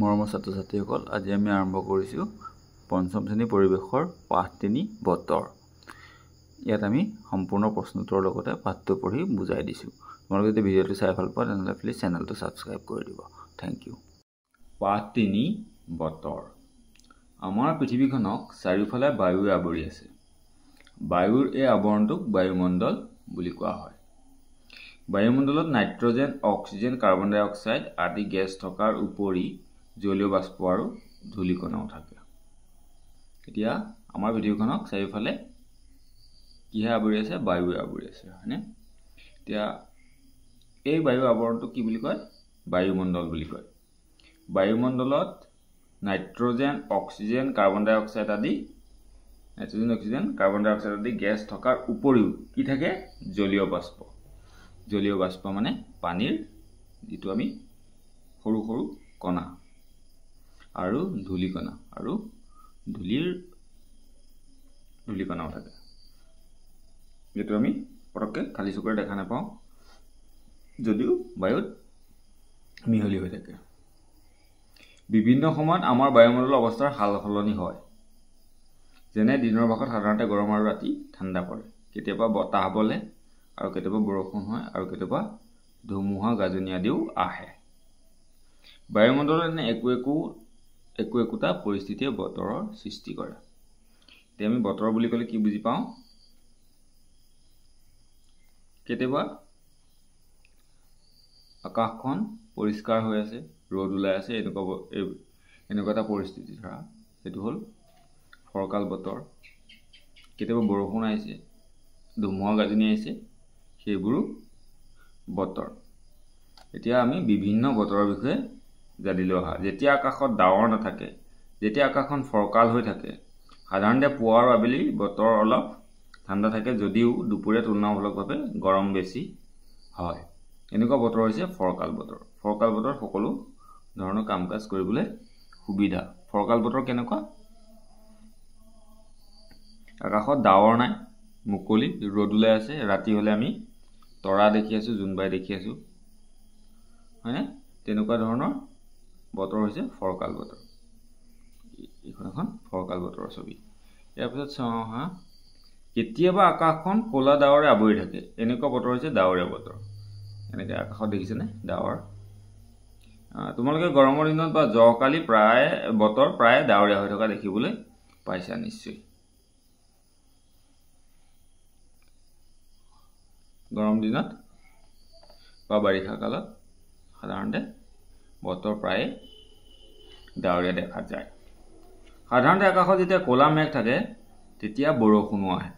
মৰমৰ ছাত্ৰ-ছাত্ৰীসকল, আজি আমি আৰম্ভ কৰিছোঁ পঞ্চম শ্ৰেণী পৰিৱেশৰ পাঠ ৩ বতৰ। ইয়াত আমি সম্পূৰ্ণ প্ৰশ্নোত্তৰৰ লগতে পাঠটো পঢ়ি বুজাই দিছোঁ। তোমালোকে যদি ভিডিঅ'টো চাই ভাল পোৱা তেনেহ'লে প্লিজ চেনেলটো ছাবস্ক্ৰাইব কৰি দিব। Thank you. পাঠ ৩ বতৰ। আমাৰ পৃথিৱীখনক চাৰিওফালে বায়ুৱে আৱৰি আছে। বায়ুৰ এই আৱৰণটোক বায়ুমণ্ডল বুলি কোৱা হয়। বায়ুমণ্ডলত নাইট্ৰজেন, অক্সিজেন, কাৰ্বন ডাই অক্সাইড আদি গেছ থকাৰ উপৰি জলীয় বাষ্প আৰু ধূলিকণাও থাকে। এতিয়া আমাৰ পৃথিৱীখনক চাৰিওফালে কিহে আৱৰি আছে? বায়ুৱে আৱৰি আছে, হয়নে? এতিয়া এই বায়ু আৱৰণটোক কি বুলি কয়? বায়ুমণ্ডল বুলি কয়। বায়ুমণ্ডলত নাইট্ৰজেন, অক্সিজেন, কাৰ্বন ডাই অক্সাইড আদি গেছ থকাৰ উপৰিও কি থাকে? জলীয় বাষ্প। জলীয় বাষ্প মানে পানীৰ যিটো আমি সৰু সৰু কণা আৰু ধূলিকণা আৰু ধূলিকণাও থাকে, যিটো আমি পটককৈ খালী চকুৰে দেখা নাপাওঁ যদিও বায়ুত মিহলি হৈ থাকে। বিভিন্ন সময়ত আমাৰ বায়ুমণ্ডলৰ অৱস্থাৰ সাল সলনি হয়। যেনে দিনৰ ভাগত সাধাৰণতে গৰম আৰু ৰাতি ঠাণ্ডা পৰে। কেতিয়াবা বতাহ বলে আৰু কেতিয়াবা বৰষুণ হয় আৰু কেতিয়াবা ধুমুহা গাজনি আদিও আহে। বায়ুমণ্ডলত এনে একো একোটা পৰিস্থিতিয়ে বতৰৰ সৃষ্টি কৰে। এতিয়া আমি বতৰ বুলি ক'লে কি বুজি পাওঁ? কেতিয়াবা আকাশখন পৰিষ্কাৰ হৈ আছে, ৰ'দ ওলাই আছে, এনেকুৱা এটা পৰিস্থিতি ধৰা, সেইটো হ'ল ফৰকাল বতৰ। কেতিয়াবা বৰষুণ আহিছে, ধুমুহা গাজনি আহিছে, সেইবোৰো বতৰ। এতিয়া আমি বিভিন্ন বতৰৰ বিষয়ে জানিলৈ অহা। যেতিয়া আকাশত ডাৱৰ নাথাকে, যেতিয়া আকাশখন ফৰকাল হৈ থাকে, সাধাৰণতে পুৱা আৰু আবেলি বতৰ অলপ ঠাণ্ডা থাকে যদিও দুপৰীয়া তুলনামূলকভাৱে গৰম বেছি হয়। এনেকুৱা বতৰ হৈছে ফৰকাল বতৰ। ফৰকাল বতৰ সকলো ধৰণৰ কাম কাজ কৰিবলৈ সুবিধা। ফৰকাল বতৰ কেনেকুৱা? আকাশত ডাৱৰ নাই, মুকলি, ৰ'দ ওলাই আছে, ৰাতি হ'লে আমি তৰা দেখি আছোঁ, জোনবাই দেখি আছোঁ, হয়নে? তেনেকুৱা ধৰণৰ বতৰ হৈছে ফৰকাল বতৰ। এইখন এখন ফৰকাল বতৰৰ ছবি। ইয়াৰ পিছত চাওঁ হা, কেতিয়াবা আকাশখন ক'লা ডাৱৰে আৱৰি থাকে, এনেকুৱা বতৰ হৈছে ডাৱৰীয়া বতৰ। এনেকৈ আকাশত দেখিছেনে ডাৱৰ? তোমালোকে গৰমৰ দিনত বা যোৱাকালি বতৰ প্ৰায় ডাৱৰীয়া হৈ থকা দেখিবলৈ পাইছা নিশ্চয়। গৰম দিনত বা বাৰিষা কালত সাধাৰণতে বতৰ প্ৰায়ে ডাৱৰীয়া দেখা যায়। সাধাৰণতে আকাশত যেতিয়া ক'লা মেঘ থাকে তেতিয়া বৰষুণো আহে।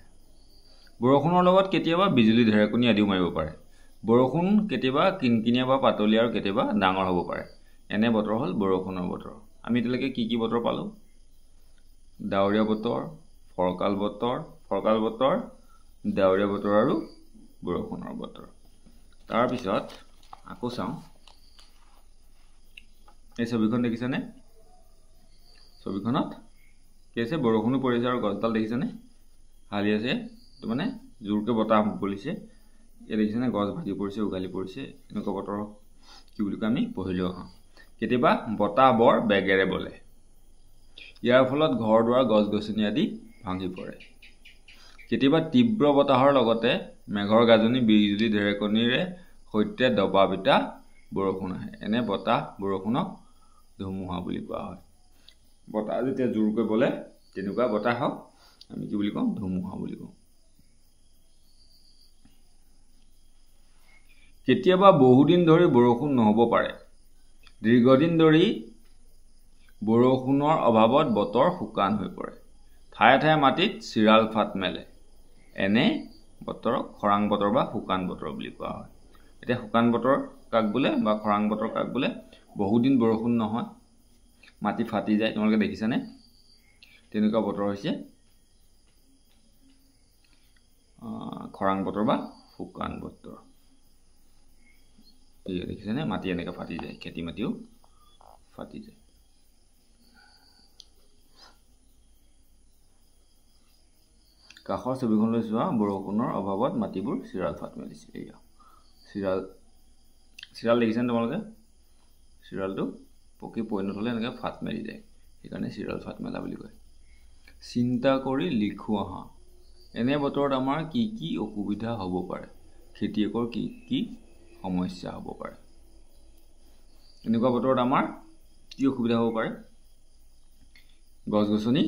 বৰষুণৰ লগত কেতিয়াবা বিজুলী ঢেৰেকনি আদিও মাৰিব পাৰে। বৰষুণ কেতিয়াবা কিনকিনীয়া বা পাতলীয়া আৰু কেতিয়াবা ডাঙৰ হ'ব পাৰে। এনে বতৰ হ'ল বৰষুণৰ বতৰ। আমি এতিয়ালৈকে কি বতৰ পালোঁ? ডাৱৰীয়া বতৰ, ফৰকাল বতৰ, ডাৱৰীয়া বতৰ আৰু বৰষুণৰ বতৰ। তাৰপিছত আকৌ চাওঁ, এই ছবিখন দেখিছেনে? ছবিখনত কি আছে? বৰষুণো পৰিছে আৰু গছডাল দেখিছেনে? হালি আছে, এইটো মানে জোৰকৈ বতাহ বলিছে। এই দেখিছেনে? গছ ভাগি পৰিছে, উঘালি পৰিছে। এনেকুৱা বতৰ কি বুলি কয়? আমি পঢ়িলেও অহা। কেতিয়াবা বতাহ বৰ বেগেৰে বলে। ইয়াৰ ফলত ঘৰ দুৱাৰ, গছ গছনি আদি ভাঙি পৰে। কেতিয়াবা তীব্ৰ বতাহৰ লগতে মেঘৰ গাজনি, বিজুলী ঢেৰেকনিৰে সৈতে দবা পিটা বৰষুণ আহে। এনে বতাহ বৰষুণক ধুমুহা বুলি কোৱা হয়। বতাহ যেতিয়া জোৰকৈ বলে তেনেকুৱা বতাহক আমি কি বুলি কওঁ? ধুমুহা বুলি কওঁ। কেতিয়াবা বহুদিন ধৰি বৰষুণ নহ'ব পাৰে। দীৰ্ঘদিন ধৰি বৰষুণৰ অভাৱত বতৰ শুকান হৈ পৰে। ঠায়ে ঠায়ে মাটিত চিৰাল ফাট মেলে। এনে বতৰক খৰাং বতৰ বা শুকান বতৰ বুলি কোৱা হয়। এতিয়া শুকান বতৰ কাক বোলে বা খৰাং বতৰ কাক বোলে? বহুদিন বৰষুণ নহয়, মাটি ফাটি যায়, তোমালোকে দেখিছানে? তেনেকুৱা বতৰ হৈছে খৰাং বতৰ বা শুকান বতৰ। এই দেখিছেনে? মাটি এনেকৈ ফাটি যায়, খেতি মাটিও ফাটি যায়। কাষৰ ছবিখনলৈ চোৱা, বৰষুণৰ অভাৱত মাটিবোৰ চিৰাল ফাট মেলিছে। এয়া চিৰাল দেখিছেনে তোমালোকে? চিৰালটো পকি পৰিণত হ'লে এনেকৈ ফাট মাৰি যায়, সেইকাৰণে চিৰাল ফাট মেলা বুলি কয়। চিন্তা কৰি লিখোঁ আহা, এনে বতৰত আমাৰ কি কি অসুবিধা হ'ব পাৰে, খেতিয়কৰ কি কি সমস্যা হ'ব পাৰে। এনেকুৱা বতৰত আমাৰ কি অসুবিধা হ'ব পাৰে? গছ গছনি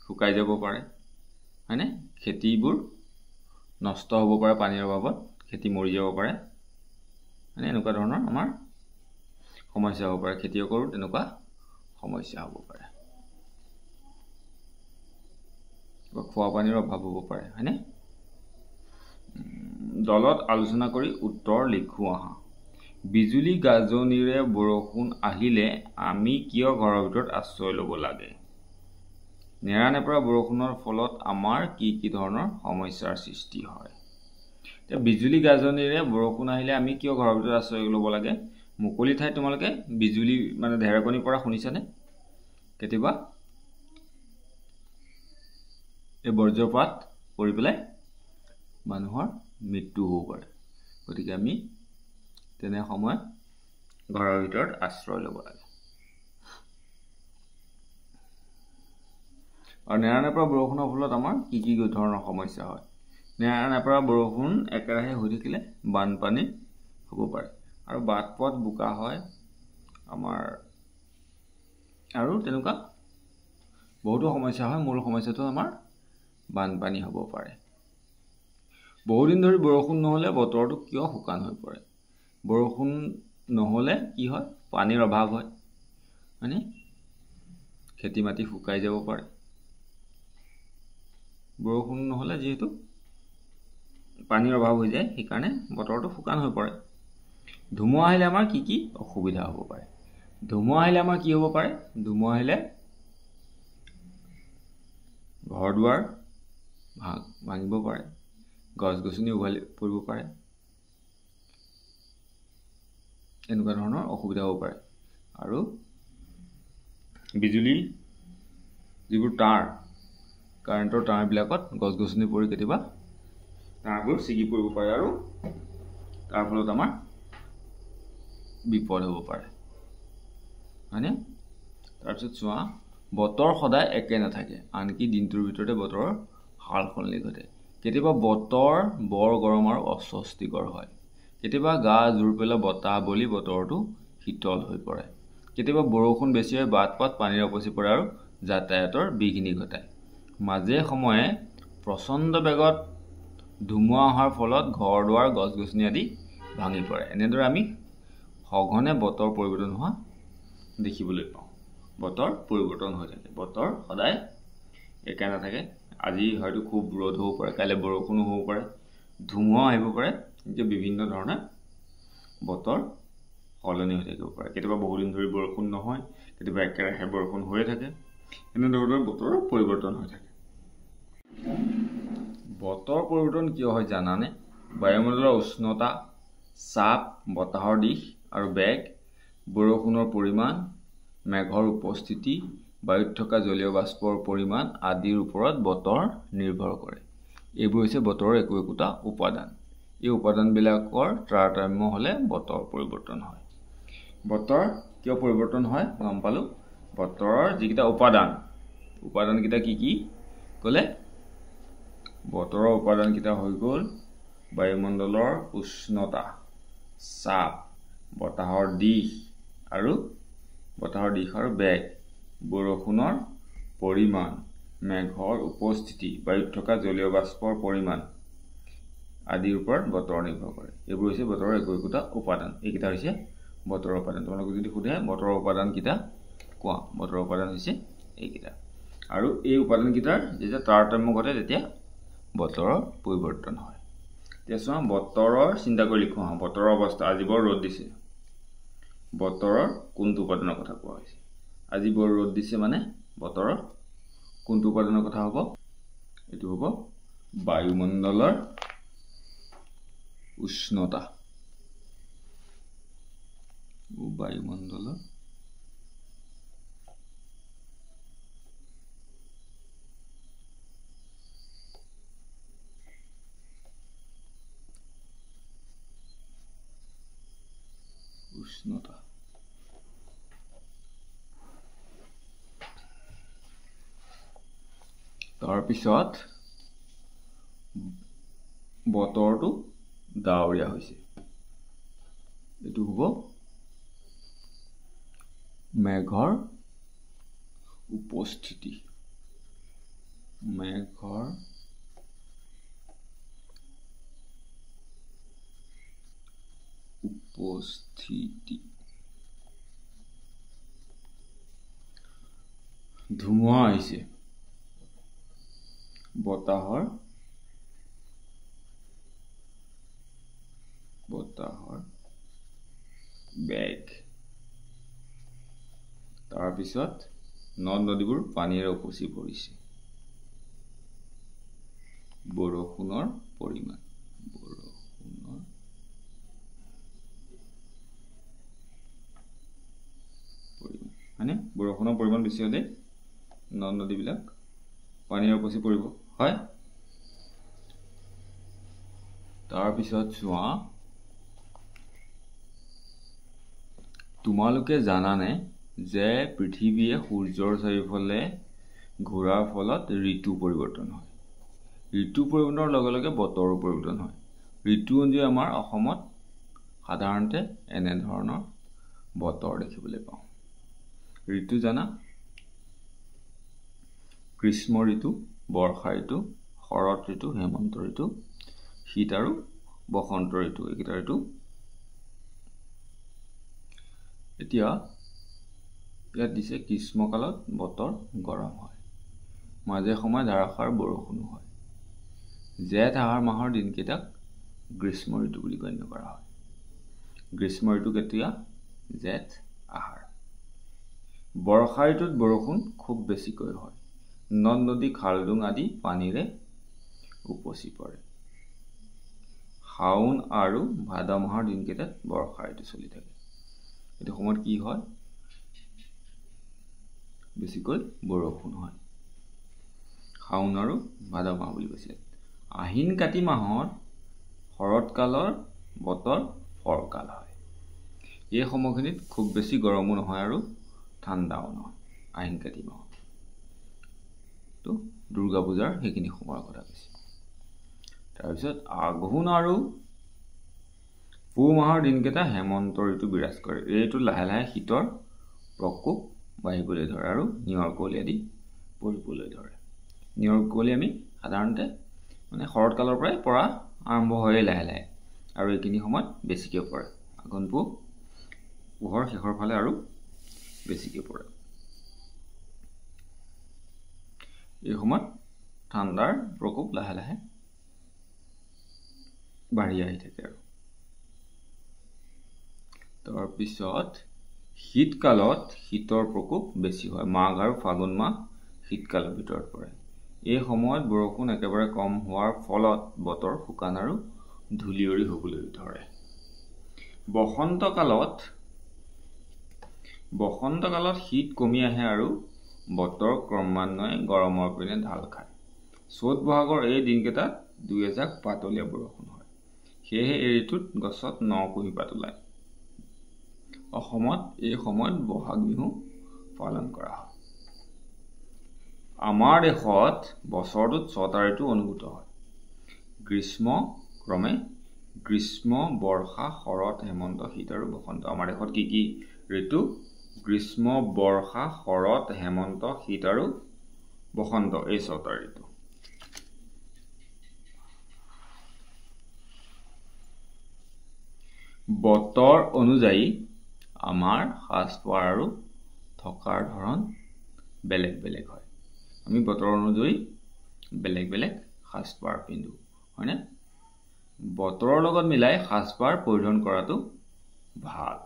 শুকাই যাব পাৰে, হয়নে? খেতিবোৰ নষ্ট হ'ব পাৰে, পানীৰ অভাৱত খেতি মৰি যাব পাৰে, হয়নে? এনেকুৱা ধৰণৰ আমাৰ সমস্যা হ'ব পাৰে, খেতিয়কৰো তেনেকুৱা সমস্যা হ'ব পাৰে, খোৱা পানীৰ অভাৱ হ'ব পাৰে, হয়নে? দলত আলোচনা কৰি উত্তৰ লিখোঁ আহা, বিজুলী গাজনিৰে বৰষুণ আহিলে আমি কিয় ঘৰৰ ভিতৰত আশ্ৰয় ল'ব লাগে? নেৰানেপেৰা বৰষুণৰ ফলত আমাৰ কি কি ধৰণৰ সমস্যাৰ সৃষ্টি হয়? এতিয়া বিজুলী গাজনিৰে বৰষুণ আহিলে আমি কিয় ঘৰৰ ভিতৰত আশ্ৰয় ল'ব লাগে? মুকলি ঠাইত তোমালোকে বিজুলী মানে ঢেৰেকনি পৰা শুনিছানে কেতিয়াবা? এই বজ্ৰপাত পৰি পেলাই মানুহৰ মৃত্যু হ'ব পাৰে, গতিকে আমি তেনে সময়ত ঘৰৰ ভিতৰত আশ্ৰয় ল'ব লাগে। আৰু নেৰানেপেৰা বৰষুণৰ ফলত আমাৰ কি কি ধৰণৰ সমস্যা হয়? নেৰানেপেৰা বৰষুণ একেৰাহে হৈ থাকিলে বানপানী হ'ব পাৰে, আৰু বাট পথ বোকা হয় আমাৰ, আৰু তেনেকুৱা বহুতো সমস্যা হয়। মূল সমস্যাটো আমাৰ বানপানী হ'ব পাৰে। বহুদিন ধৰি বৰষুণ নহ'লে বতৰটো কিয় শুকান হৈ পৰে? বৰষুণ নহ'লে কি হয়? পানীৰ অভাৱ হয়, হয়নে? খেতি মাটি শুকাই যাব পাৰে। বৰষুণ নহ'লে যিহেতু পানীৰ অভাৱ হৈ যায়, সেইকাৰণে বতৰটো শুকান হৈ পৰে। ধুমুহা আহিলে আমাৰ কি কি অসুবিধা হ'ব পাৰে? ধুমুহা আহিলে আমাৰ কি হ'ব পাৰে? ধুমুহা আহিলে ঘৰ দুৱাৰ ভাঙিব পাৰে, গছ গছনি উভালি পৰিব পাৰে, এনেকুৱা ধৰণৰ অসুবিধা হ'ব পাৰে। আৰু বিজুলী যিবোৰ তাঁৰ, কাৰেণ্টৰ তাঁৰবিলাকত গছ গছনি পৰি কেতিয়াবা তাঁৰবোৰ ছিগি পৰিব পাৰে, আৰু তাৰ ফলত আমাৰ বিপদ হ'ব পাৰে, হয়নে? তাৰপিছত চোৱা, বতৰ সদায় একে নাথাকে, আনকি দিনটোৰ ভিতৰতে বতৰৰ সাল সলনি ঘটে। কেতিয়াবা বতৰ বৰ গৰম আৰু অস্বস্তিকৰ হয়, কেতিয়াবা গা জোৰ পেলাই বতাহ বলি বতৰটো শীতল হৈ পৰে, কেতিয়াবা বৰষুণ বেছি হয়, বাট পথ পানীৰে উপচি পৰে আৰু যাতায়াতৰ বিঘিনি ঘটায়। মাজে সময়ে প্ৰচণ্ড বেগত ধুমুহা অহাৰ ফলত ঘৰ দুৱাৰ গছ গছনি আদি ভাঙি পৰে। এনেদৰে আমি সঘনে বতৰ পৰিৱৰ্তন হোৱা দেখিবলৈ পাওঁ। বতৰ পৰিৱৰ্তন হৈ থাকে, বতৰ সদায় একে নাথাকে। আজি হয়তো খুব ৰ'দ হ'ব পাৰে, কাইলৈ বৰষুণো হ'ব পাৰে, ধুমুহা আহিব পাৰে, এতিয়া বিভিন্ন ধৰণে বতৰ সলনি হৈ থাকিব পাৰে। কেতিয়াবা বহুদিন ধৰি বৰষুণ নহয়, কেতিয়াবা একেৰাহে বৰষুণ হৈয়ে থাকে, এনেধৰণৰ বতৰৰ পৰিৱৰ্তন হৈ থাকে। বতৰ পৰিৱৰ্তন কিয় হয় জানানে? বায়ুমণ্ডলৰ উষ্ণতা, চাপ, বতাহৰ দিশ আৰু বেগ, বৰষুণৰ পৰিমাণ, মেঘৰ উপস্থিতি, বায়ুত থকা জলীয় বাষ্পৰ পৰিমাণ আদিৰ ওপৰত বতৰ নিৰ্ভৰ কৰে। এইবোৰ হৈছে বতৰৰ একো একোটা উপাদান। এই উপাদানবিলাকৰ তাৰতম্য হ'লে বতৰ পৰিৱৰ্তন হয়। বতৰ কিয় পৰিৱৰ্তন হয় গম পালোঁ। বতৰৰ যিকেইটা উপাদানকেইটা কি কি ক'লে? বতৰৰ উপাদানকেইটা হৈ গ'ল বায়ুমণ্ডলৰ উষ্ণতা, চাপ, বতাহৰ দিশ আৰু বেগ, বৰষুণৰ পৰিমাণ, মেঘৰ উপস্থিতি, বায়ুত থকা জলীয় বাষ্পৰ পৰিমাণ আদিৰ ওপৰত বতৰ নিৰ্ভৰ কৰে। এইবোৰ হৈছে বতৰৰ একো একোটা উপাদান। এইকেইটা হৈছে বতৰৰ উপাদান। তোমালোকক যদি সোধে বতৰৰ উপাদানকেইটা কোৱা, বতৰৰ উপাদান হৈছে এইকেইটা। আৰু এই উপাদানকেইটাৰ যেতিয়া তাৰতম্য ঘটে তেতিয়া বতৰৰ পৰিৱৰ্তন হয়। এতিয়া চোৱা, বতৰৰ চিন্তা কৰি লিখোঁ আহা। বতৰৰ অৱস্থা, আজি বৰ ৰ'দ দিছে, বতৰৰ কোনটো উপাদানৰ কথা কোৱা হৈছে? আজি বৰ ৰ'দ দিছে মানে বতৰৰ কোনটো উপাদানৰ কথা হ'ব? এইটো হ'ব বায়ুমণ্ডলৰ উষ্ণতা। বায়ুমণ্ডলৰ উষ্ণতা। তাৰ পিছত বতৰটো ডাৱৰীয়া হৈছে এটো হ'ব মেঘৰ উপস্থিতি মেঘৰ উপস্থিতি ধুমুহা আহিছে বতাহৰ বেগ তাৰ পিছত নদ নদীবোৰ পানীৰে উপচি পৰিছে বৰষুণৰ পৰিমাণ মানে বৰষুণৰ পৰিমাণ বেছি হ'লে নদ নদীবিলাক পানীৰে উপচি পৰিব হয় তাৰ পিছত চোৱা তোমালোকে জানানে যে পৃথিৱীয়ে সূৰ্যৰ চাৰিওফালে ঘূৰাৰ ফলত ঋতু পৰিৱৰ্তন হয় ঋতু পৰিৱৰ্তনৰ লগে লগে বতৰৰ পৰিৱৰ্তন হয় ঋতু অনুযায়ী আমাৰ অসমত সাধাৰণতে এনে ধৰণৰ বতৰ দেখিবলৈ পাওঁ ঋতু জানা গ্ৰীষ্ম ঋতু বৰ্ষা ঋতু শৰৎ ঋতু হেমন্ত ঋতু শীত আৰু বসন্ত ঋতু এইকেইটা ঋতু এতিয়া ইয়াত দিছে গ্ৰীষ্মকালত বতৰ গৰম হয় মাজে সময়ে ধাৰাসাৰ বৰষুণ হয় জেঠ আহাৰ মাহৰ দিনকেইটাক গ্ৰীষ্ম ঋতু বুলি গণ্য কৰা হয় গ্ৰীষ্ম ঋতু কেতিয়া জেঠ আহাৰ বৰ্ষা ঋতুত বৰষুণ খুব বেছিকৈ হয় নদ নদী খালডুং আদি পানীৰে উপচি পৰে শাওন আৰু ভাদ মাহৰ দিনকেইটাত বৰ্ষা ঋতু চলি থাকে এইটো সময়ত কি হয় বেছিকৈ বৰষুণ হয় শাওন আৰু ভাদ মাহ বুলি কৈছে আহিন কাতি মাহত শৰৎকালৰ বতৰ ফৰকাল হয় এই সময়খিনিত খুব বেছি গৰমো নহয় আৰু ঠাণ্ডাও নহয় আহিন কাতি মাহ তো দুৰ্গা পূজাৰ সেইখিনি সময়ৰ কথা কৈছে তাৰপিছত আঘোণ আৰু পুহ মাহৰ দিনকেইটা হেমন্ত ঋতু বিৰাজ কৰে এইটো লাহে লাহে শীতৰ প্ৰকোপ বাঢ়িবলৈ ধৰে আৰু নিয়ৰ কুঁৱলী আদি পৰিবলৈ ধৰে নিয়ৰ কুঁৱলী আমি সাধাৰণতে মানে শৰৎকালৰ পৰাই পৰা আৰম্ভ হয় লাহে লাহে আৰু এইখিনি সময়ত বেছিকৈ পৰে আঘোণ পুহ পুহৰ শেষৰ ফালে আৰু বেছিকৈ পৰে এই সময়ত ঠাণ্ডাৰ প্ৰকোপ লাহে লাহে বাঢ়ি আহি থাকে আৰু তাৰ পিছত শীতকালত শীতৰ প্ৰকোপ বেছি হয় মাঘ আৰু ফাগুন মাহ শীতকালৰ ভিতৰত পৰে এই সময়ত বৰষুণ একেবাৰে কম হোৱাৰ ফলত বতৰ শুকান আৰু ধূলিয়ৰি হ'বলৈ ধৰে বসন্তকালত শীত কমি আহে আৰু বতৰ ক্ৰমান্বয়ে গৰমৰ পিনে ঢাল খায় চ'ত বহাগৰ এই দিনকেইটাত দুই এজাক পাতলীয়া বৰষুণ হয় সেয়েহে এই ঋতুত গছত নকুঁহি পাত ওলায় অসমত এই সময়ত বহাগ বিহু পালন কৰা হয় আমাৰ দেশত বছৰটোত 6টা ঋতু অনুভূত হয় গ্ৰীষ্ম বৰ্ষা শৰৎ হেমন্ত শীত আৰু বসন্ত আমাৰ দেশত কি কি ঋতু গ্ৰীষ্ম বৰ্ষা শৰৎ হেমন্ত শীত আৰু বসন্ত এই 6টা ঋতু বতৰ অনুযায়ী আমাৰ সাজপাৰ আৰু থকাৰ ধৰণ বেলেগ বেলেগ হয় আমি বতৰ অনুযায়ী বেলেগ বেলেগ সাজপাৰ পিন্ধো হয়নে বতৰৰ লগত মিলাই সাজপাৰ পৰিধান কৰাটো ভাল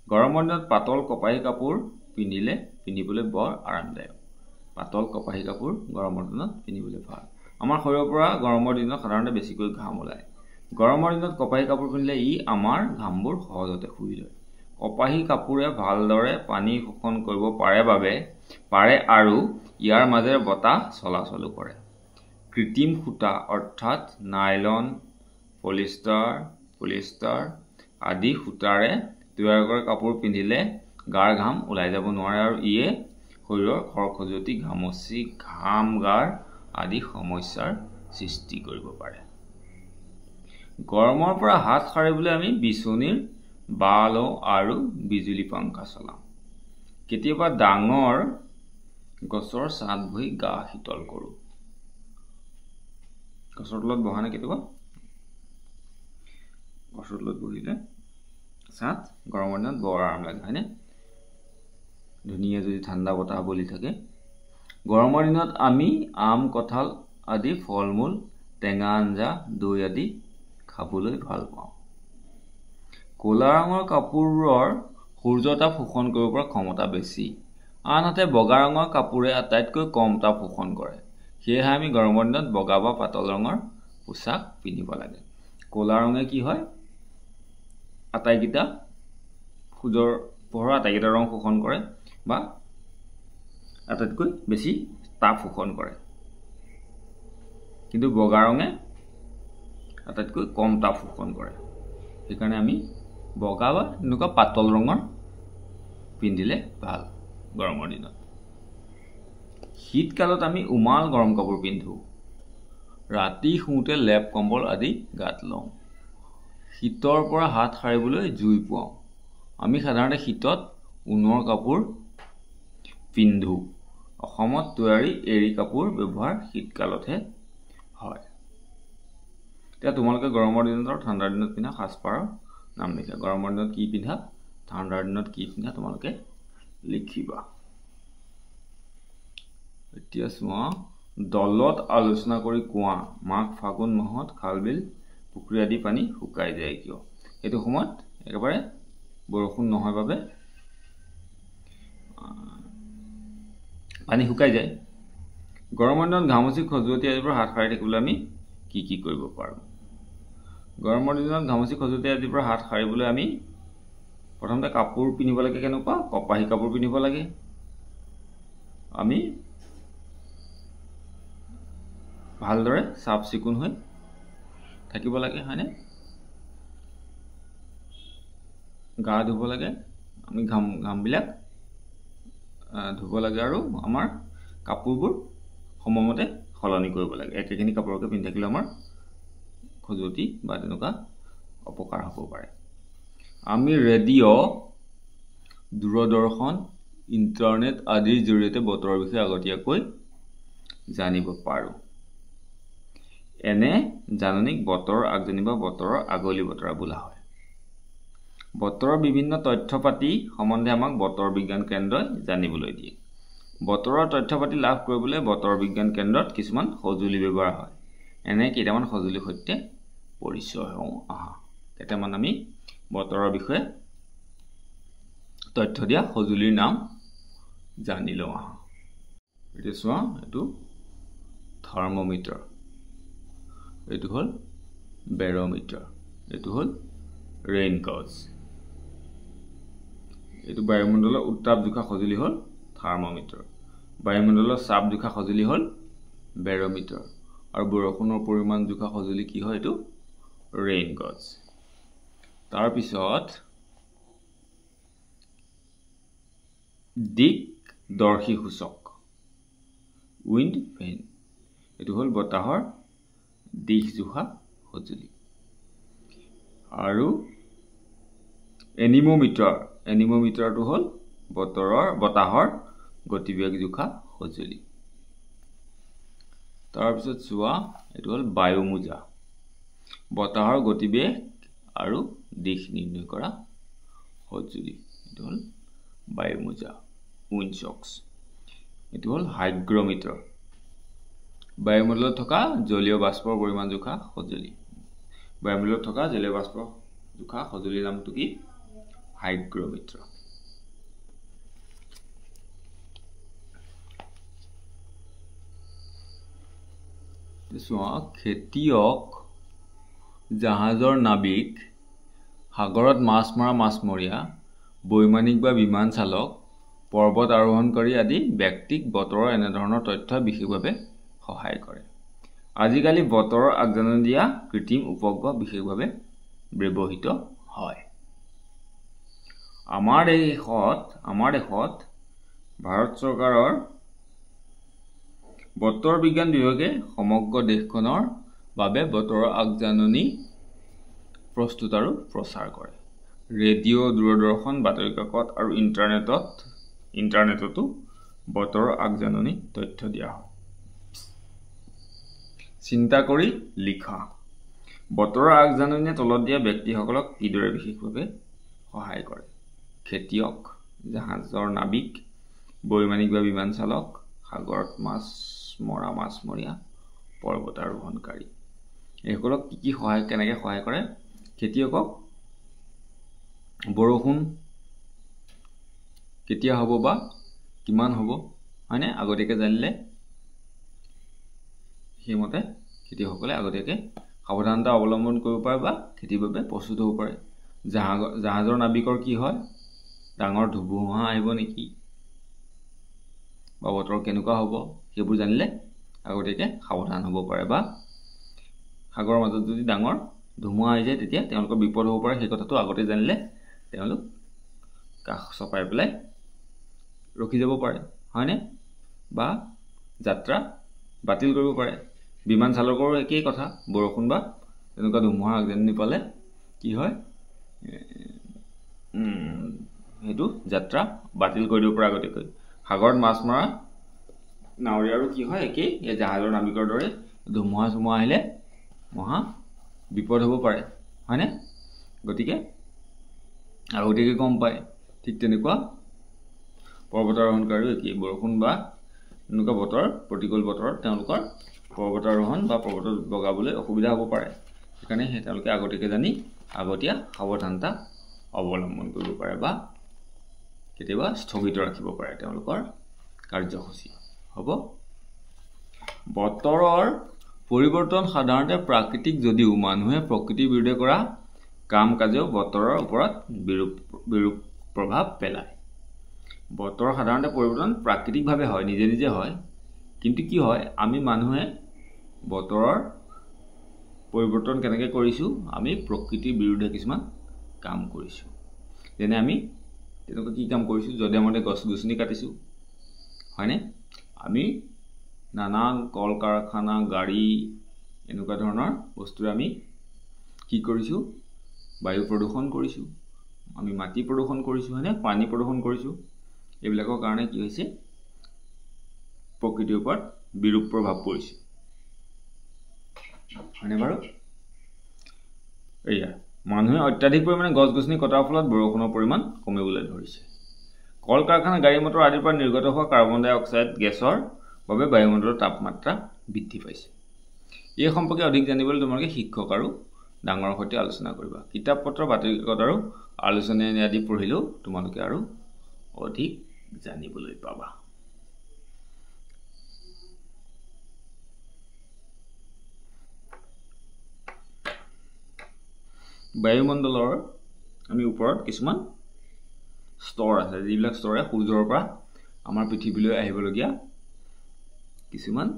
গৰমৰ দিনত পাতল কপাহী কাপোৰ পিন্ধিবলৈ বৰ আৰামদায়ক পাতল কপাহী কাপোৰ গৰমৰ দিনত পিন্ধিবলৈ ভাল আমাৰ শৰীৰৰ পৰা গৰমৰ দিনত সাধাৰণতে বেছিকৈ ঘাম ওলায় গৰমৰ দিনত কপাহী কাপোৰ পিন্ধিলে ই আমাৰ ঘামবোৰ সহজতে শুহি লয় কপাহী কাপোৰে ভালদৰে পানী শোষণ কৰিব পাৰে আৰু ইয়াৰ মাজেৰে বতাহ চলাচলো কৰে কৃত্ৰিম সূতা অৰ্থাৎ নাইলন পলিষ্টাৰ আদি সূতাৰে তৈয়াৰ কৰা কাপোৰ পিন্ধিলে গাৰ ঘাম ওলাই যাব নোৱাৰে আৰু ইয়ে শৰীৰৰ খৰখজুৱতি ঘামচি ঘাম গাৰ আদি সমস্যাৰ সৃষ্টি কৰিব পাৰে। গৰমৰ পৰা হাত সাৰিবলৈ আমি বিচনীৰ বাল আৰু বিজুলী পাংখা চলাম। কেতিয়াবা ডাঙৰ গছৰ ছাঁত বহি গা শীতল কৰোঁ। গছৰ তলত বহা নে কেতিয়াবা? গছৰ তলত বহিলে ছাঁত গৰমৰ দিনত বৰ আৰাম লাগে, হয়নে? ধুনীয়া যদি ঠাণ্ডা বতাহ বলি থাকে। গৰমৰ দিনত আমি আম, কঁঠাল আদি ফল মূল, টেঙা আঞ্জা, দৈ আদি খাবলৈ ভাল পাওঁ। ক'লা ৰঙৰ কাপোৰৰ সূৰ্যতাপ শোষণ কৰিব পৰা ক্ষমতা বেছি, আনহাতে বগা ৰঙৰ কাপোৰে আটাইতকৈ কম তাপ শোষণ কৰে। সেয়েহে আমি গৰমৰ দিনত বগা বা পাতল ৰঙৰ পোছাক পিন্ধিব লাগে। ক'লা ৰঙে কি হয়? আটাইকেইটা সূৰ্যৰ পোহৰৰ আটাইকেইটা ৰং শোষণ কৰে বা আটাইতকৈ বেছি তাপ শোষণ কৰে, কিন্তু বগা ৰঙে আটাইতকৈ কম তাপ শোষণ কৰে। সেইকাৰণে আমি বগা বা এনেকুৱা পাতল ৰঙৰ পিন্ধিলে ভাল গৰমৰ দিনত। শীতকালত আমি উমাল গৰম কাপোৰ পিন্ধোঁ। ৰাতি শুওঁতে লেপ কম্বল আদি গাত লওঁ। শীতৰ পৰা হাত সাৰিবলৈ জুই পুৱাওঁ। আমি সাধাৰণতে শীতত ঊণৰ কাপোৰ পিন্ধোঁ। অসমত তৈয়াৰী এৰী কাপোৰ ব্যৱহাৰ শীতকালতহে হয়। এতিয়া তোমালোকে গৰমৰ দিনত আৰু ঠাণ্ডাৰ দিনত পিন্ধা সাজপাৰৰ নাম লিখা। গৰমৰ দিনত কি পিন্ধা, ঠাণ্ডাৰ দিনত কি পিন্ধা তোমালোকে লিখিবা। এতিয়া চোৱা, দলত আলোচনা কৰি কোৱা মাঘ ফাগুন মাহত খাল বিল পুখুৰী আদি পানী শুকাই যায় কিয়? এইটো সময়ত একেবাৰে বৰষুণ নহয় বাবে পানী শুকাই যায়। গৰমৰ দিনত ঘামুচি, খজুৱতি আদিৰ পৰা হাত সাৰি থাকিবলৈ আমি কি কি কৰিব পাৰোঁ? গৰমৰ দিনত ঘামুচি, খজুৱতি আদিৰ পৰা হাত সাৰিবলৈ আমি প্ৰথমতে কাপোৰ পিন্ধিব লাগে। কেনেকুৱা? কপাহী কাপোৰ পিন্ধিব লাগে। আমি ভালদৰে চাফ চিকুণ হৈ থাকিব লাগে, হয়নে? গা ধুব লাগে, আমি ঘামবিলাক ধুব লাগে আৰু আমাৰ কাপোৰবোৰ সময়মতে সলনি কৰিব লাগে। একেখিনি কাপোৰকে পিন্ধি থাকিলে আমাৰ খজুৱতি বা তেনেকুৱা অপকাৰ হ'ব পাৰে। আমি ৰেডিঅ', দূৰদৰ্শন, ইণ্টাৰনেট আদিৰ জৰিয়তে বতৰৰ বিষয়ে আগতীয়াকৈ জানিব পাৰোঁ। এনে জাননীক বতৰৰ আগজাননী বা বতৰৰ আগলি বতৰা বোলা হয়। বতৰৰ বিভিন্ন তথ্য পাতি সম্বন্ধে আমাক বতৰ বিজ্ঞান কেন্দ্ৰই জানিবলৈ দিয়ে। বতৰৰ তথ্য পাতি লাভ কৰিবলৈ বতৰ বিজ্ঞান কেন্দ্ৰত কিছুমান সঁজুলি ব্যৱহাৰ হয়। এনে কেইটামান সঁজুলিৰ সৈতে পৰিচয় হওঁ আহা। কেইটামান আমি বতৰৰ বিষয়ে তথ্য দিয়া সঁজুলিৰ নাম জানি লওঁ আহা। এতিয়া চোৱা, এইটো থাৰ্মোমিটাৰ, এইটো হ'ল বেৰমিটাৰ, এইটো হ'ল ৰেইন গজ। এইটো বায়ুমণ্ডলৰ উত্তাপ জোখা সঁজুলি হ'ল থাৰ্মোমিটাৰ। বায়ুমণ্ডলৰ চাপ জোখা সঁজুলি হ'ল বেৰমিটাৰ। আৰু বৰষুণৰ পৰিমাণ জোখা সঁজুলি কি হয়? এইটো ৰেইন গজ। তাৰপিছত দিকদৰ্শী সূচক, উইণ্ড ভেন, এইটো হ'ল বতাহৰ দিশ জোখা সঁজুলি। আৰু এনিমোমিটাৰ, এনিমোমিটাৰটো হ'ল বতাহৰ গতিবেগ জোখা সঁজুলি। তাৰপিছত চোৱা, এইটো হ'ল বায়ুমোজা, বতাহৰ গতিবেগ আৰু দিশ নিৰ্ণয় কৰা সঁজুলি। এইটো হ'ল বায়ুমোজা, উইণ্ড চক্স। এইটো হ'ল হাইগ্ৰমিটাৰ, বায়ুমণ্ডলত থকা জলীয় বাষ্পৰ পৰিমাণ জোখা সঁজুলি। বায়ুমণ্ডলত থকা জলীয় বাষ্প জোখা সঁজুলিৰ নামটো কি? হাইগ্ৰমিটাৰ। খেতিয়ক, জাহাজৰ নাবিক, সাগৰত মাছ মৰা মাছমৰীয়া, বৈমানিক বা বিমান চালক, পৰ্বত আৰোহণকাৰী আদি ব্যক্তিক বতৰৰ এনেধৰণৰ তথ্যই বিশেষভাৱে সহায় কৰে। আজিকালি বতৰৰ আগজাননী দিয়া কৃত্ৰিম উপগ্ৰহ বিশেষভাৱে ব্যৱহৃত হয়। আমাৰ দেশত ভাৰত চৰকাৰৰ বতৰ বিজ্ঞান বিভাগে সমগ্ৰ দেশখনৰ বাবে বতৰৰ আগজাননী প্ৰস্তুত আৰু প্ৰচাৰ কৰে। ৰেডিঅ', দূৰদৰ্শন, বাতৰি কাকত আৰু ইণ্টাৰনেটতো বতৰৰ আগজাননী তথ্য দিয়া হয়। চিন্তা কৰি লিখা। বতৰৰ আগজাননীয়ে তলত দিয়া ব্যক্তিসকলক কিদৰে বিশেষভাৱে সহায় কৰে? খেতিয়ক, জাহাজৰ নাবিক, বৈমানিক বা বিমান চালক, সাগৰত মাছ মৰা মাছমৰীয়া, পৰ্বতাৰোহণকাৰী। এইসকলক কি কেনেকৈ সহায় কৰে? খেতিয়কক বৰষুণ কেতিয়া হ'ব বা কিমান হ'ব হয়নে আগতীয়াকৈ জানিলে সেইমতে খেতিয়কসকলে আগতীয়াকৈ সাৱধানতা অৱলম্বন কৰিব পাৰে বা খেতিৰ বাবে প্ৰস্তুত হ'ব পাৰে। জাহাজৰ নাবিকৰ কি হয়? ডাঙৰ ধুমুহা আহিব নেকি বা বতৰ কেনেকুৱা হ'ব সেইবোৰ জানিলে আগতীয়াকৈ সাৱধান হ'ব পাৰে, বা সাগৰৰ মাজত যদি ডাঙৰ ধুমুহা আহি যায় তেতিয়া তেওঁলোকৰ বিপদ হ'ব পাৰে, সেই কথাটো আগতে জানিলে তেওঁলোক কাষ চপাই পেলাই ৰখি যাব পাৰে হয়নে, বা যাত্ৰা বাতিল কৰিব পাৰে। বিমান চালকৰো একেই কথা, বৰষুণ বা তেনেকুৱা ধুমুহাৰ আগজাননী পালে কি হয় সেইটো যাত্ৰা বাতিল কৰি দিব পাৰে আগতীয়াকৈ। সাগৰত মাছ মৰা নাৱৰীয়াৰো কি হয় একেই, এই জাহাজৰ নাবিকৰ দৰে ধুমুহা আহিলে মহা বিপদ হ'ব পাৰে হয়নে, গতিকে আগতীয়াকৈ গম পায়। ঠিক তেনেকুৱা পৰ্বতাৰোহণকাৰীও একেই, বৰষুণ বা এনেকুৱা প্ৰতিকূল বতৰত তেওঁলোকৰ পৰ্বতাৰোহণ বা পৰ্বতত বগাবলৈ অসুবিধা হ'ব পাৰে, সেইকাৰণে তেওঁলোকে আগতীয়াকৈ জানি আগতীয়া সাৱধানতা অৱলম্বন কৰিব পাৰে বা কেতিয়াবা স্থগিত ৰাখিব পাৰে তেওঁলোকৰ কাৰ্যসূচী। হ'ব। বতৰৰ পৰিৱৰ্তন সাধাৰণতে প্ৰাকৃতিক যদিও মানুহে প্ৰকৃতিৰ বিৰুদ্ধে কৰা কাম কাজেও বতৰৰ ওপৰত বিৰূপ প্ৰভাৱ পেলায়। বতৰ সাধাৰণতে পৰিৱৰ্তন প্ৰাকৃতিকভাৱে হয়, নিজে নিজে হয়, কিন্তু কি হয় আমি মানুহে বতৰৰ পৰিৱৰ্তন কেনেকৈ কৰিছোঁ? আমি প্ৰকৃতিৰ বিৰুদ্ধে কিছুমান কাম কৰিছোঁ। যেনে আমি তেনেকুৱা কি কাম কৰিছোঁ? যধে মধে গছ গছনি কাটিছোঁ হয়নে, আমি নানান কল কাৰখানা গাড়ী এনেকুৱা ধৰণৰ বস্তুৰে আমি কি কৰিছোঁ? বায়ু প্ৰদূষণ কৰিছোঁ, আমি মাটি প্ৰদূষণ কৰিছোঁ হয়নে, পানী প্ৰদূষণ কৰিছোঁ। এইবিলাকৰ কাৰণে কি হৈছে? প্ৰকৃতিৰ ওপৰত বিৰূপ প্ৰভাৱ পৰিছে হয়নে বাৰু? এয়া মানুহে অত্যাধিক পৰিমাণে গছ গছনি কটাৰ ফলত বৰষুণৰ পৰিমাণ কমিবলৈ ধৰিছে। কল কাৰখানা গাড়ী মটৰ আদিৰ পৰা নিৰ্গত হোৱা কাৰ্বন ডাই অক্সাইড গেছৰ বাবে বায়ুমণ্ডলৰ তাপমাত্ৰা বৃদ্ধি পাইছে। এই সম্পৰ্কে অধিক জানিবলৈ তোমালোকে শিক্ষক আৰু ডাঙৰৰ সৈতে আলোচনা কৰিবা। কিতাপ পত্ৰ, বাতৰি কাকত আৰু আলোচনী আদি পঢ়িলেও তোমালোকে আৰু অধিক জানিবলৈ পাবা। বায়ুমণ্ডলৰ আমি ওপৰত কিছুমান স্তৰ আছে, যিবিলাক স্তৰে সূৰ্যৰ পৰা আমাৰ পৃথিৱীলৈ আহিবলগীয়া কিছুমান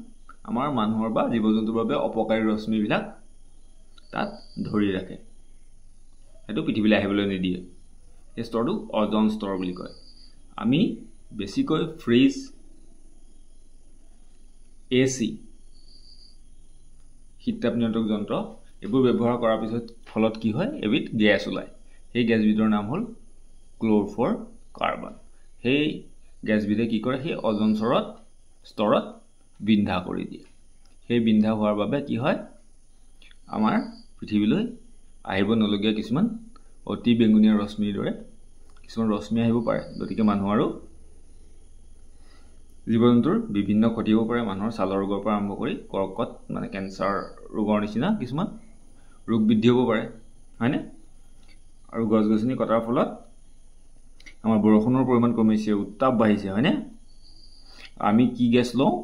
আমাৰ মানুহৰ বা জীৱ জন্তুৰ বাবে অপকাৰী ৰশ্মিবিলাক তাত ধৰি ৰাখে, সেইটো পৃথিৱীলৈ আহিবলৈ নিদিয়ে। সেই স্তৰটো অজন স্তৰ বুলি কয়। আমি বেছিকৈ ফ্ৰিজ, AC, শীততাপ নিয়ন্ত্ৰক যন্ত্ৰ এইবোৰ ব্যৱহাৰ কৰাৰ পিছত ফলত কি হয়? এবিধ গেছ ওলায়। সেই গেছবিধৰ নাম হ'ল ক্ল'ৰ'ফ্ল'ৰ কাৰ্বন। সেই গেছবিধে কি কৰে? সেই অজন স্তৰত বিন্ধা কৰি দিয়ে। সেই বিন্ধা হোৱাৰ বাবে কি হয়? আমাৰ পৃথিৱীলৈ আহিব নলগীয়া কিছুমান অতি বেঙুনীয়া ৰশ্মিৰ দৰে কিছুমান ৰশ্মি আহিব পাৰে। গতিকে মানুহ আৰু জীৱ জন্তুৰ বিভিন্ন ক্ষতি হ'ব পাৰে। মানুহৰ ছালৰ ৰোগৰ পৰা আৰম্ভ কৰি কৰ্কট মানে কেঞ্চাৰ ৰোগৰ নিচিনা কিছুমান ৰোগ বৃদ্ধি হ'ব পাৰে হয়নে। আৰু গছ গছনি কটাৰ ফলত আমাৰ বৰষুণৰ পৰিমাণ কমিছে, উত্তাপ বাঢ়িছে হয়নে। আমি কি গেছ লওঁ?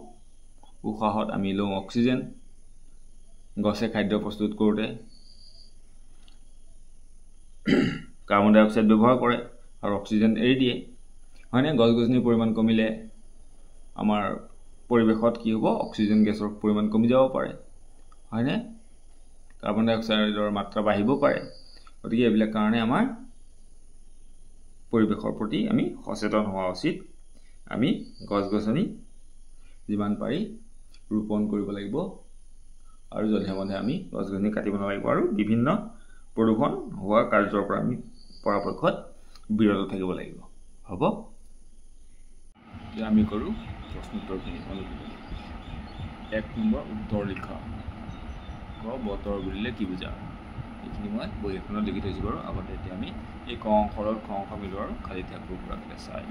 উশাহত আমি লওঁ অক্সিজেন। গছে খাদ্য প্ৰস্তুত কৰোঁতে কাৰ্বন ডাই অক্সাইড ব্যৱহাৰ কৰে আৰু অক্সিজেন এৰি দিয়ে হয়নে। গছ গছনিৰ পৰিমাণ কমিলে আমাৰ পৰিৱেশত কি হ'ব? অক্সিজেন গেছৰ পৰিমাণ কমি যাব পাৰে হয়নে। কাৰ্বন ডাই অক্সাইডৰ মাত্ৰা বাঢ়িব পাৰে। গতিকে এইবিলাক কাৰণে আমাৰ পৰিৱেশৰ প্ৰতি আমি সচেতন হোৱা উচিত। আমি গছ গছনি যিমান পাৰি ৰোপণ কৰিব লাগিব আৰু যধে-মধে আমি গছ-গছনি কাটিব নালাগিব আৰু বিভিন্ন প্ৰদূষণ হোৱা কাৰ্যৰ পৰা আমি পৰাপক্ষত বিৰত থাকিব লাগিব হ'ব এতিয়া আমি কৰোঁ প্ৰশ্নোত্তৰখিনি 1 নম্বৰ উত্তৰ লিখা ক বতৰ বুলিলে কি বুজা এইখিনি মই বহি এখনত লিখি থৈছোঁ বাৰু আগতে এতিয়া আমি এই ক অংশৰ খ অংশ মিলোৱাৰ খালী ঠাইবোৰ পুৰাকৈ চাই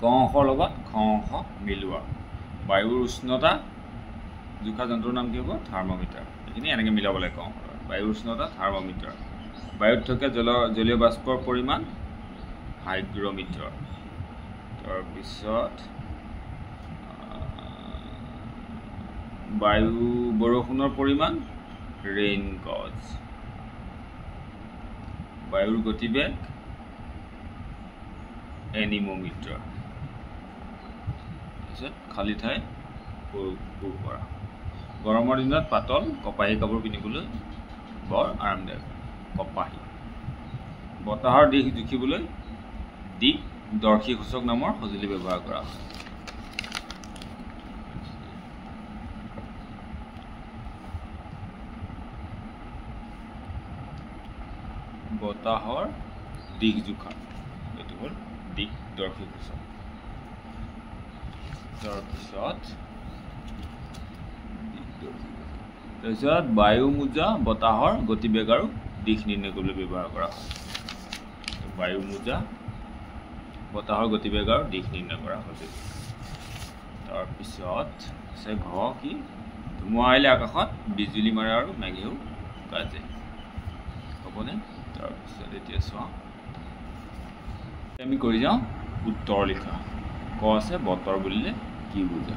ক অংশৰ লগত খ অংশ মিলোৱা বায়ুৰ উষ্ণতা জোখা যন্ত্ৰৰ নাম কি হ'ব থাৰ্মোমিটাৰ এইখিনি এনেকৈ মিলাব লাগে ক অংশৰ বায়ুৰ উষ্ণতা থাৰ্মোমিটাৰ বায়ুত থকা জলীয় বাষ্পৰ পৰিমাণ হাইগ্ৰমিটাৰ তাৰপিছত বায়ু বৰষুণৰ পৰিমাণ ৰেইন গজ বায়ুৰ গতিবেগ এনিমোমিটাৰ তাৰপিছত খালী ঠাই পূৰ কৰা গৰমৰ দিনত পাতল কপাহী কাপোৰ পিন্ধিবলৈ বৰ আৰামদায়ক কপাহী বতাহৰ দিশ জুখিবলৈ দিক দৰ্শী সূচক নামৰ সঁজুলি ব্যৱহাৰ কৰা হয় বতাহৰ দিশ জোখা এইটো হ'ল দিক দৰ্শী সূচক তাৰপিছত বায়ু মোজা বতাহৰ গতিবেগ আৰু দিশ নিৰ্ণয় কৰিবলৈ ব্যৱহাৰ কৰা হয় বায়ু মোজা বতাহৰ গতিবেগ আৰু দিশ নিৰ্ণয় কৰা হয় তাৰপিছত আছে ঘ কি ধুমুহা আহিলে আকাশত বিজুলী মাৰে আৰু মেঘেও গাজে হ'বনে তাৰপিছত এতিয়া চোৱা আমি কৰি যাওঁ উত্তৰ লিখা ক আছে বতৰ বুলিলে কি বুজা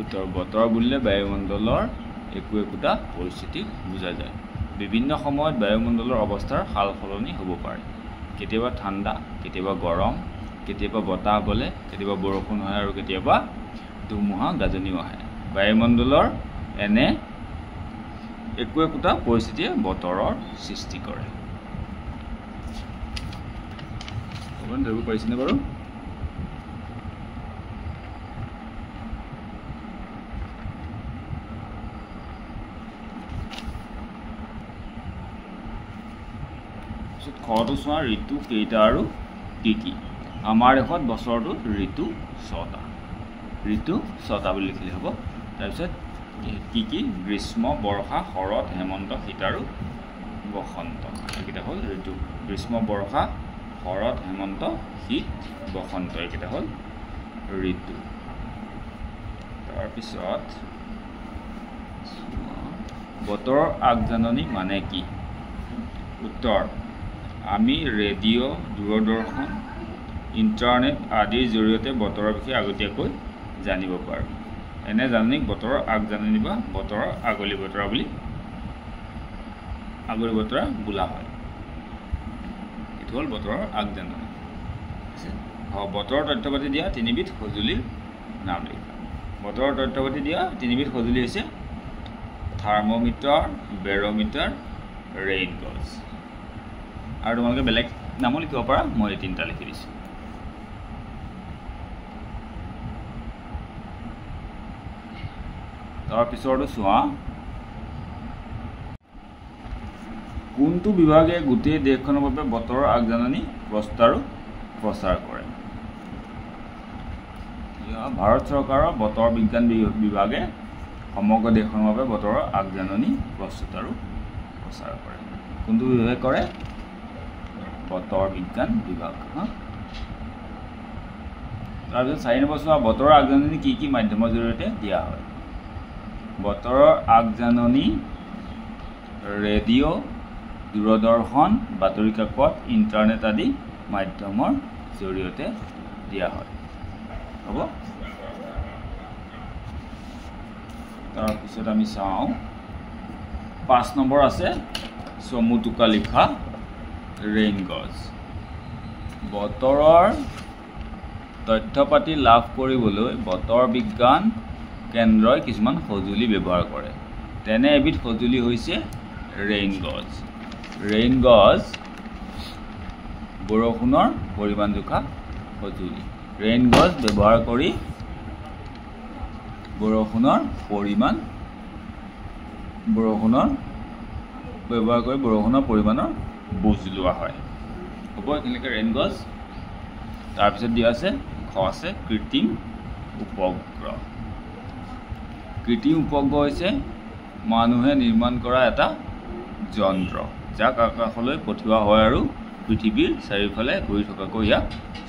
উত্তৰ বতৰ বুলিলে বায়ুমণ্ডলৰ একোটা পৰিস্থিতিক বুজা যায় বিভিন্ন সময়ত বায়ুমণ্ডলৰ অৱস্থাৰ সাল সলনি হ'ব পাৰে কেতিয়াবা ঠাণ্ডা কেতিয়াবা গৰম কেতিয়াবা বতাহ বলে কেতিয়াবা বৰষুণ হয় আৰু কেতিয়াবা ধুমুহা গাজনিও আহে বায়ুমণ্ডলৰ এনে একোটা পৰিস্থিতিয়ে বতৰৰ সৃষ্টি কৰে ধৰিব পাৰিছেনে বাৰু খটো চোৱা ঋতু কেইটা আৰু কি কি আমাৰ দেশত বছৰটোত ঋতু 6টা ঋতু 6টা বুলি লিখিলে হ'ব তাৰপিছত কি কি গ্ৰীষ্ম বৰ্ষা শৰৎ হেমন্ত শীত আৰু বসন্ত এইকেইটা হ'ল ঋতু গ্ৰীষ্ম বৰ্ষা শৰৎ হেমন্ত শীত বসন্ত এইকেইটা হ'ল ঋতু তাৰপিছত বতৰৰ আগজাননী মানে কি উত্তৰ আমি ৰেডিঅ' দূৰদৰ্শন ইণ্টাৰনেট আদিৰ জৰিয়তে বতৰৰ বিষয়ে আগতীয়াকৈ জানিব পাৰোঁ এনে জাননীক বতৰৰ আগজাননী বা বতৰৰ আগলি বতৰা বোলা হয় এইটো হ'ল বতৰৰ আগজাননী বতৰৰ তথ্যপাতি দিয়া 3বিধ সঁজুলিৰ নাম লিখা বতৰৰ তথ্যপাতি দিয়া 3বিধ সঁজুলি হৈছে থাৰ্মোমিটাৰ বেৰমিটাৰ ৰেইন গজ আৰু তোমালোকে বেলেগ নামো লিখিব পাৰা মই এই 3টা লিখি দিছোঁ তাৰপিছতো চোৱা কোনটো বিভাগে গোটেই দেশখনৰ বাবে বতৰৰ আগজাননী প্ৰস্তুত আৰু প্ৰচাৰ কৰে ভাৰত চৰকাৰৰ বতৰ বিজ্ঞান বিভাগে সমগ্ৰ দেশখনৰ বাবে বতৰৰ আগজাননী প্ৰস্তুত আৰু প্ৰচাৰ কৰে কোনটো বিভাগে কৰে বতৰ বিজ্ঞান বিভাগ তাৰপিছত 4 নম্বৰ চোৱা বতৰৰ আগজাননী কি কি মাধ্যমৰ জৰিয়তে দিয়া হয় বতৰৰ আগজাননী ৰেডিঅ' দূৰদৰ্শন বাতৰি কাকত ইণ্টাৰনেট আদি মাধ্যমৰ জৰিয়তে দিয়া হয় হ'ব তাৰপিছত আমি চাওঁ 5 নম্বৰ আছে চমু টোকা লিখা ৰেইন গজ বতৰৰ তথ্যপাতি লাভ কৰিবলৈ বতৰ বিজ্ঞান কেন্দ্ৰই কিছুমান সঁজুলি ব্যৱহাৰ কৰে তেনে এবিধ সঁজুলি হৈছে ৰেইন গজ বৰষুণৰ পৰিমাণ জোখা সঁজুলি ৰেইন গজ ব্যৱহাৰ কৰি বৰষুণৰ পৰিমাণ ব্যৱহাৰ কৰি বৰষুণৰ পৰিমাণৰ বুজ লোৱা হয় হ'ব এইখিনিলৈকে ৰেইন গজ তাৰপিছত দিয়া আছে খ আছে কৃত্ৰিম উপগ্ৰহ হৈছে মানুহে নিৰ্মাণ কৰা এটা যন্ত্ৰ যাক আকাশলৈ পঠিওৱা হয় আৰু পৃথিৱীৰ চাৰিওফালে ঘূৰি থকাকৈ ইয়াক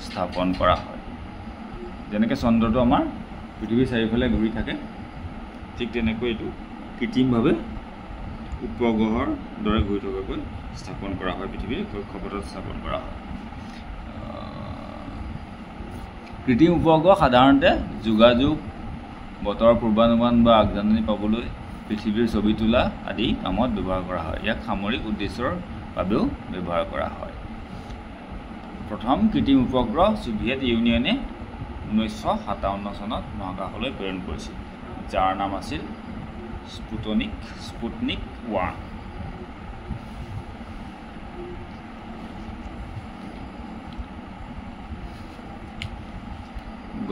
স্থাপন কৰা হয় যেনেকৈ চন্দ্ৰটো আমাৰ পৃথিৱীৰ চাৰিওফালে ঘূৰি থাকে ঠিক তেনেকৈ এইটো কৃত্ৰিমভাৱে উপগ্ৰহৰ দৰে ঘূৰি থকাকৈ স্থাপন কৰা হয় পৃথিৱীৰ কক্ষপথত স্থাপন কৰা হয় কৃত্ৰিম উপগ্ৰহ সাধাৰণতে যোগাযোগ বতৰৰ পূৰ্বানুমান বা আগজাননী পাবলৈ পৃথিৱীৰ ছবি তোলা আদি কামত ব্যৱহাৰ কৰা হয় ইয়াক সামৰিক উদ্দেশ্যৰ বাবেও ব্যৱহাৰ কৰা হয় প্ৰথম কৃত্ৰিম উপগ্ৰহ ছোভিয়েট ইউনিয়নে 1957 চনত মহাকাশলৈ প্ৰেৰণ কৰিছিল যাৰ নাম আছিল স্পুটনিক 1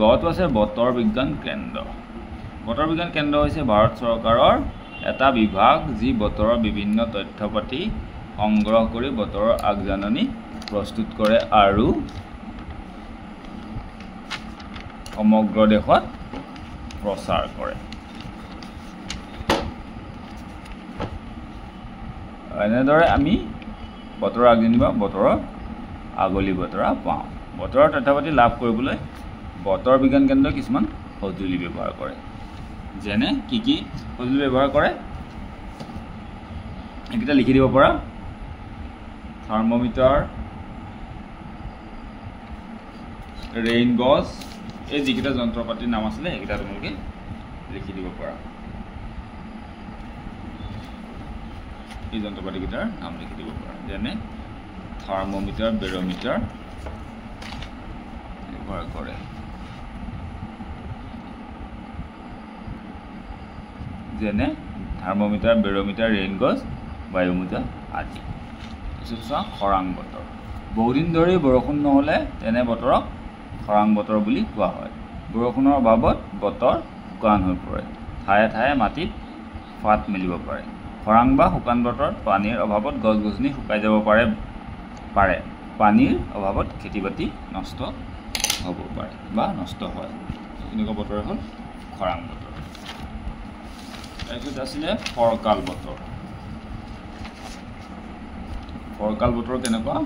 গত আছে বতৰ বিজ্ঞান কেন্দ্ৰ হৈছে ভাৰত চৰকাৰৰ এটা বিভাগ যি বতৰৰ বিভিন্ন তথ্য পাতি সংগ্ৰহ কৰি বতৰৰ আগজাননী প্ৰস্তুত কৰে আৰু সমগ্ৰ দেশত প্ৰচাৰ কৰে এনেদৰে আমি বতৰৰ আগজাননী বা বতৰৰ আগলি বতৰা পাওঁ বতৰৰ তথ্য পাতি লাভ কৰিবলৈ বতৰ বিজ্ঞান কেন্দ্ৰই কিছুমান সঁজুলি ব্যৱহাৰ কৰে যেনে কি সঁজুলি ব্যৱহাৰ কৰে এইকেইটা লিখি দিব পৰা থাৰ্মোমিটাৰ ৰেইন গজ এই যিকেইটা যন্ত্ৰপাতিৰ নাম আছিলে সেইকেইটা তোমালোকে লিখি দিব পৰা এই যন্ত্ৰপাতিকেইটাৰ নাম লিখি দিব পৰা যেনে থাৰ্মোমিটাৰ বেৰোমিটাৰ ব্যৱহাৰ কৰে যেনে থাৰ্মোমিটাৰ বেৰোমিটাৰ ৰেইন গজ বায়ুমোজা আদি খৰাং বতৰ বহুদিন ধৰি বৰষুণ নহ'লে তেনে বতৰক খৰাং বতৰ বুলি কোৱা হয় বৰষুণৰ অভাৱত বতৰ শুকান হৈ পৰে ঠায়ে ঠায়ে মাটিত ফাট মেলিব পাৰে খৰাং বা শুকান বতৰত পানীৰ অভাৱত গছ গছনি শুকাই যাব পাৰে পানীৰ অভাৱত খেতি বাতি নষ্ট হ'ব পাৰে বা নষ্ট হয় এনেকুৱা বতৰ হ'ল খৰাং বতৰ তাৰপিছত আছিলে ফৰকাল বতৰ কেনেকুৱা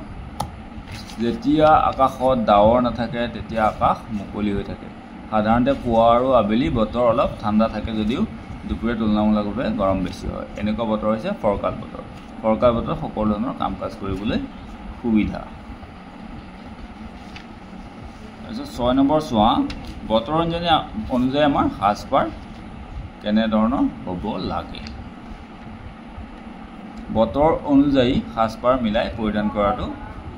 যেতিয়া আকাশত ডাৱৰ নাথাকে তেতিয়া আকাশ মুকলি হৈ থাকে সাধাৰণতে পুৱা আৰু আবেলি বতৰ অলপ ঠাণ্ডা থাকে যদিও দুপৰীয়া তুলনামূলকভাৱে গৰম বেছি হয় এনেকুৱা বতৰ হৈছে ফৰকাল বতৰ সকলো ধৰণৰ কাম কাজ কৰিবলৈ সুবিধা তাৰপিছত 6 নম্বৰ চোৱা বতৰ অনুযায়ী আমাৰ সাজপাৰ কেনেধৰণৰ হ'ব লাগে বতৰ অনুযায়ী সাজপাৰ মিলাই পৰিধান কৰাটো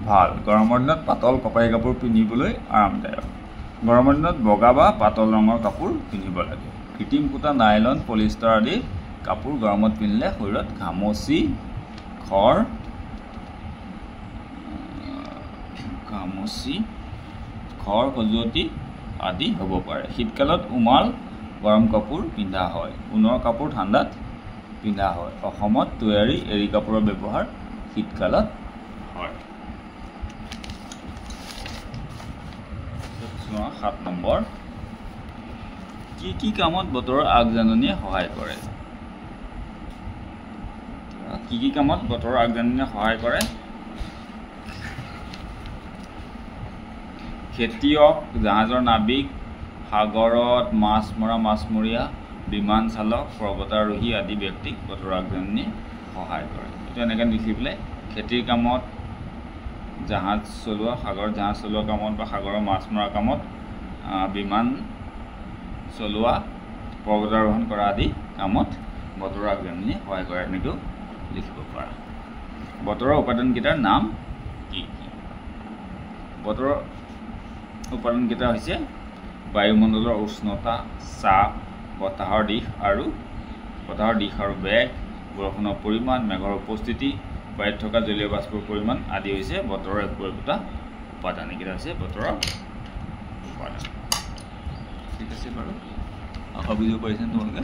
ভাল গৰমৰ দিনত পাতল কপাহী কাপোৰ পিন্ধিবলৈ আৰামদায়ক গৰমৰ দিনত বগা বা পাতল ৰঙৰ কাপোৰ পিন্ধিব লাগে কৃত্ৰিম সূতা নাইলন পলিষ্টাৰ আদি কাপোৰ গৰমত পিন্ধিলে শৰীৰত ঘামচি খৰ খজুৱতি আদি হ'ব পাৰে শীতকালত উমাল গৰম কাপোৰ পিন্ধা হয় ঊণৰ কাপোৰ ঠাণ্ডাত পিন্ধা হয় অসমত তৈয়াৰী এৰী কাপোৰৰ ব্যৱহাৰ শীতকালত হয় 7 নম্বৰ কি কামত বতৰৰ আগজাননীয়ে সহায় কৰে খেতিয়ক জাহাজৰ নাবিক সাগৰত মাছ মৰা মাছমৰীয়া বিমান চালক পৰ্বতাৰোহী আদি ব্যক্তিক বতৰৰ আগজাননীয়ে সহায় কৰে এইটো এনেকৈ লিখি পেলাই খেতিৰ কামত জাহাজ চলোৱা সাগৰত জাহাজ চলোৱা কামত বা সাগৰৰ মাছ মৰা কামত বিমান চলোৱা পৰ্বতাৰোহণ কৰা আদি কামত বতৰৰ আগজাননীয়ে সহায় কৰে এনেকৈও লিখিব পাৰা বতৰৰ উপাদানকেইটাৰ নাম কি বতৰৰ উপাদানকেইটা হৈছে বায়ুমণ্ডলৰ উষ্ণতা চাপ বতাহৰ দিশ আৰু বেগ বৰষুণৰ পৰিমাণ মেঘৰ উপস্থিতি বায়ুত থকা জলীয় বাষ্পৰ পৰিমাণ আদি হৈছে বতৰৰ একোটা উপাদান এইকেইটা হৈছে বতৰৰ উপাদান ঠিক আছে বাৰু আখৰ বুজিব পাৰিছে তোমালোকে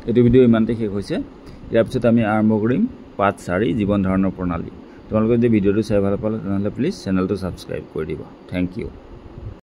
এইটো ভিডিঅ' ইমানতে শেষ হৈছে ইয়াৰ পিছত আমি আৰম্ভ কৰিম পাঠ 4 জীৱন ধাৰণৰ প্ৰণালী তোমালোকে যদি ভিডিঅ'টো চাই ভাল পালে তেনেহ'লে প্লিজ চেনেলটো ছাবস্ক্ৰাইব কৰি দিবা থ্যাংক ইউ